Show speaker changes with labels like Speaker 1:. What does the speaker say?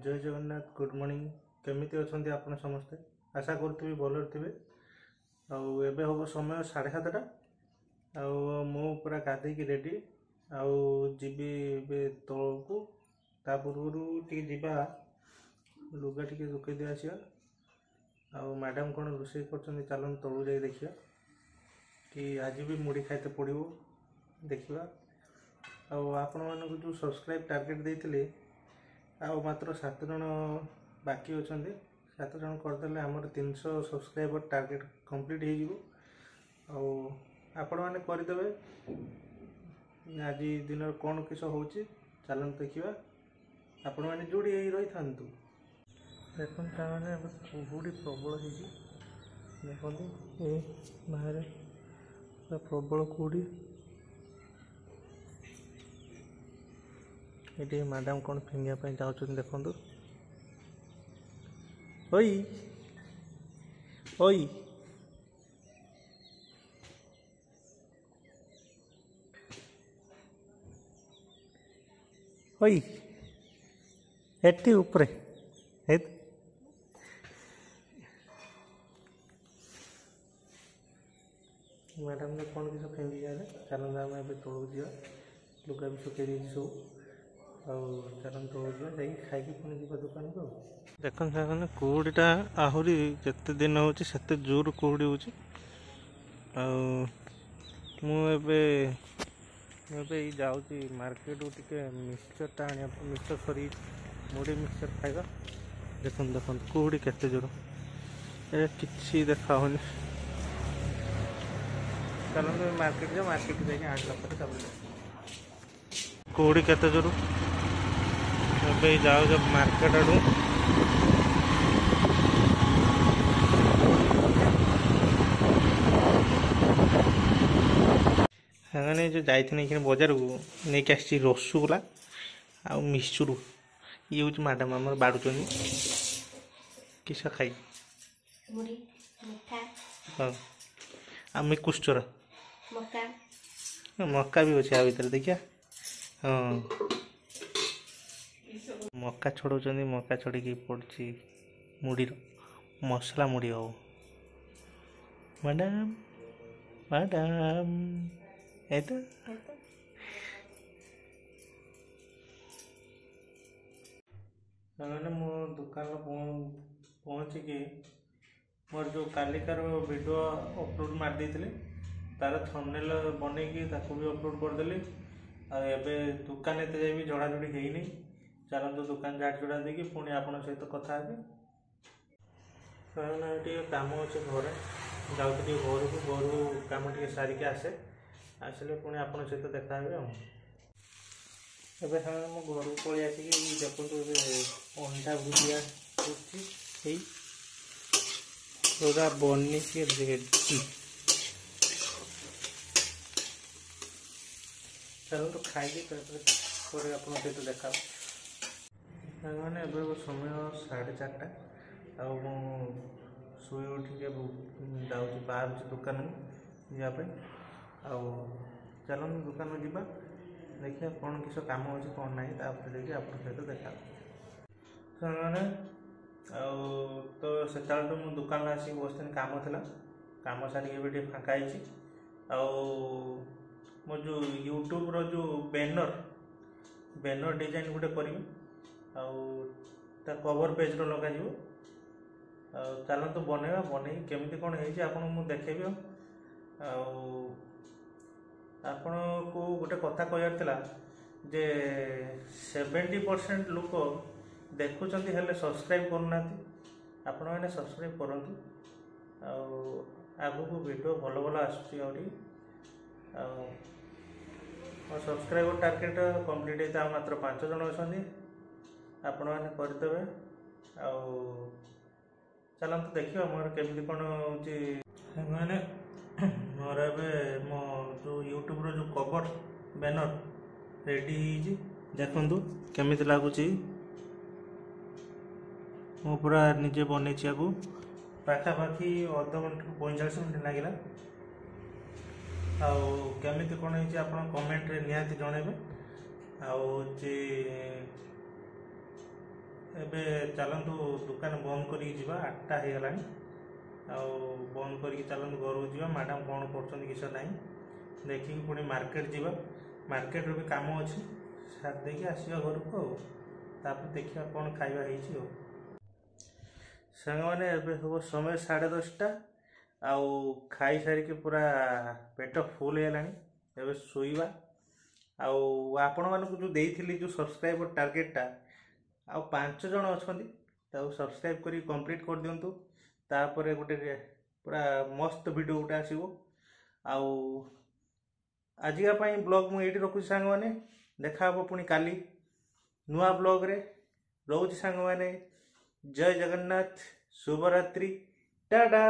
Speaker 1: जय Jagannath good morning केमिति अछंती आपण समस्ते आशा करथि भलर थिबे एबे होबो समय 7:30 आउ मो पूरा गाधे की रेडी आउ जीबी बे तळकू ता पूर्वरु टी जिबा लुगा टी रुके दे आसिया आउ मैडम कोन रोसे करछन चलन तळु जाई देखिया कि आज भी मुड़ी खाइते पड़िबो देखिबा आउ आपण मानको जो सब्सक्राइब टारगेट देइथिले आउ मात्र 7 जन बाकी अछंते 7 जन करदेले हमर 300 सब्सक्राइबर टारगेट कंप्लीट हो जिवो आउ आपण माने करदेबे आज दिन कोन किस होची चलन देखिबा आपण माने जोड़ी रही थांतु देखन ता माने कुहुडी प्रबल हेजी देखन ए बाहर प्रबल कुहुडी ये मैडम कौन फिंगा जाऊँ देखु ओई ओई ओई एटी ऊपर मैडम ने कौन किस फिंगी जाए चलन आम ए तौक जा लुगा भी सुखे सब चलन तौक जा खाई पुणी जा दुकान को देख सारे कुहुड़ीटा आहरी जिते दिन होते जोर कुहुड़ी हो जाऊँगी मार्केट टे मिक्सचरटा आने मिक्सचर सरी मुड़ी मिक्सचर खाଇବା देखते देखते कुहुड़ी केते जोर ए किसी देखा चलो मार्केट जा मार्केट जाके आनला कुहुड़ी केते जोर ए जाओ जब मार्केट आड़ू हाँ जो जाइए बजार को नहीं आसी रसगोला आ मिक्सचर ये हूँ मैडम आम बाड़ुन किस खाई हाँ आम कुश्चर मक्का भी अच्छे आ भर देखिया हाँ मक्का छड़ाऊँ मक्का छड़ी पड़ी मुड़ी मसला मुड़ी हो मैडम मैडम एटा मैंने मो दुकान पहुँचिकी मोर जो कालिकार वीडियो अपलोड मार देते तार थंबनेल बनईकी भी अपलोड करदेली आबे दुकान एत जाए भी झड़ाझड़ी होनी चलते दुकान झाड़ झुड़ा देकी पुणी आपण सहित कथा हे काम अच्छे घर जाऊँगी घर को घर कम टे सारिक आसे आसिले पुणी आपण सहित देखा एबे हाँ मो घर को पलि आसिक देखो अंडा भुजिया पूरा बनी के रेडी चलो तो खाई पर आप सहित देखा मैंने समय 4:30 आउ शुई उठिक जाऊँगी बाहर दुकान जावाई आउ चलन दुकान जावा देखिए कौन किस कम अच्छे कौन ना देखिए आप सहित देखा मैंने तो से मु दुकान आसिक बस कम था कम सारे फाँका मो जो यूट्यूब रो जो बैनर डिजाइन गोटे करी कवर पेज रो लगा चलतु बनवा बन केमी कौन हो देखेबी आपण को गोटे कथा कहला जे 70% लोक देखुं हेले सब्सक्राइब करना आपण मैंने सब्सक्राइब करूँ आगु को वीडियो भल भल आसूँ सब्सक्राइबर टार्गेट कंप्लीट होता मात्र 5 जन अच्छा आपण मैंने करदेवे चलते देखिए मोर केमी कौन होने मोर ए मो जो यूट्यूब रो जो कवर बैनर रेडी देखु केमी लगुच मो पूरा निजे बन पाखापाखि अध घंटा 45 मिनट लगे आमी कौन आप कमेंट रे निहाती जनइबे ଏବେ ଚାଲନ୍ତୁ ଦୋକାନ ବନ୍ଦ କରିକି ଯିବା, 8ଟା ହେଇଗଲାଣି। ଆଉ ବନ୍ଦ କରିକି ଚାଲନ୍ତୁ ଘରକୁ ଯିବା। ମ୍ୟାଡ଼ାମ୍ କ'ଣ କରୁଛନ୍ତି କିସ ନାହିଁ ଦେଖିକି ପୁଣି ମାର୍କେଟ ଯିବା। ମାର୍କେଟରେ ବି କାମ ଅଛି, ସାରି ଦେଇକି ଆସିବା ଘରକୁ। ଆଉ ତାପରେ ଦେଖିବା କ'ଣ ଖାଇବା ହେଇଛି। ଆଉ ସାଙ୍ଗମାନେ ଏବେ ହେବ ସମୟ 10:30। ଆଉ ଖାଇସାରିକି ପୁରା ପେଟ ଫୁଲ ହେଇଗଲାଣି। ଏବେ ଶୋଇବା। ଆଉ ଆପଣମାନଙ୍କୁ ଯେଉଁ ଦେଇଥିଲି ଯେଉଁ ସବସ୍କ୍ରାଇବର ଟାର୍ଗେଟଟା, ଆଉ 5 ଜଣ ଅଛନ୍ତି, ତାକୁ ସବସ୍କ୍ରାଇବ୍ କରି କମ୍ପ୍ଲିଟ୍ କରିଦିଅନ୍ତୁ। ତାପରେ ଗୋଟେ ପୁରା ମସ୍ତ ଭିଡ଼ିଓ ଗୋଟେ ଆସିବ। ଆଉ ଆଜିକା ପାଇଁ ବ୍ଲଗ୍ ମୁଁ ଏଇଠି ରଖୁଛି ସାଙ୍ଗମାନେ। ଦେଖା ହେବ ପୁଣି କାଲି ନୂଆ ବ୍ଲଗ୍ରେ। ରହୁଛି ସାଙ୍ଗମାନେ। ଜୟ ଜଗନ୍ନାଥ, ଶୁଭରାତ୍ରି, ଟାଟା।